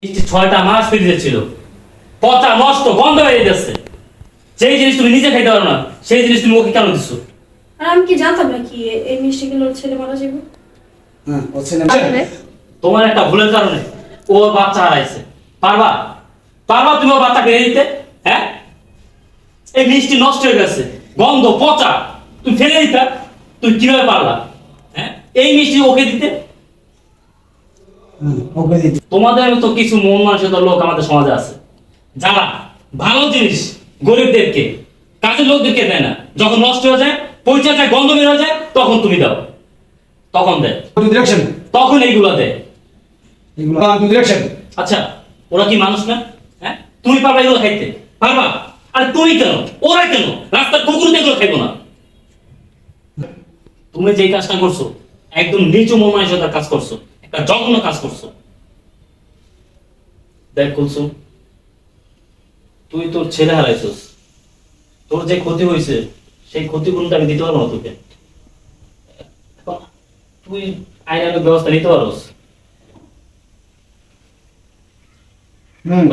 ছয়টা মাস ফ্রিজে ছিল, পচা নষ্ট গন্ধ হয়ে যাচ্ছে। সেই জিনিস তুমি নিজে খাইতে পারো না, সেই জিনিস তুমি ওকে কেন দিচ্ছ? আর আমি কি জানতাম নাকি এই মিষ্টিগুলো ছেলে মারা যাবে? হ্যাঁ ও ছেলে তোমার একটা ভুলের কারণে ওর বাচ্চা হারাইছে। পারবা পারবা তুমি ওর বাচ্চা ফিরে দিতে? হ্যাঁ, এই মিষ্টি নষ্ট হয়ে গেছে, গন্ধ পচা, তুমি ফেলে দিতা? তুই কিভাবে পারলা হ্যাঁ এই মিষ্টি ওকে দিতে? ওকে দিতে তোমাদের তো কিছু মন মানসিকতার লোক আমাদের সমাজে আছে, যারা ভালো জিনিস গরিবদেরকে, কাজের লোকদেরকে দেয় না। যখন নষ্ট হয়ে যায়, পরিচয় যায়, গন্ধ বের হয়ে যায়, তখন তুমি দাও, তখন দেয়, ডিরেকশন তখন এইগুলো দেয়। এগুলো ডিরেকশন। আচ্ছা, ওরা কি মানুষ না? হ্যাঁ, তুমি পারবা এগুলো খাইতে? পারবা? আর তুমি কেন, ওরা কেন? রাস্তার কুকুর এগুলো খাইবো না? তুমি যে কাজটা করছো একদম নিচু মন মানসিকতার কাজ করছো, একটা জঘন্য কাজ করছো। দেখ কুলসুম, তুই তোর ছেলে হারাইছস, তোর যে ক্ষতি হয়েছে সেই ক্ষতিপূরণটা আমি দিতে পারবো না তোকে। এখন তুই আইনানুগ ব্যবস্থা নিতে পারোস। হুম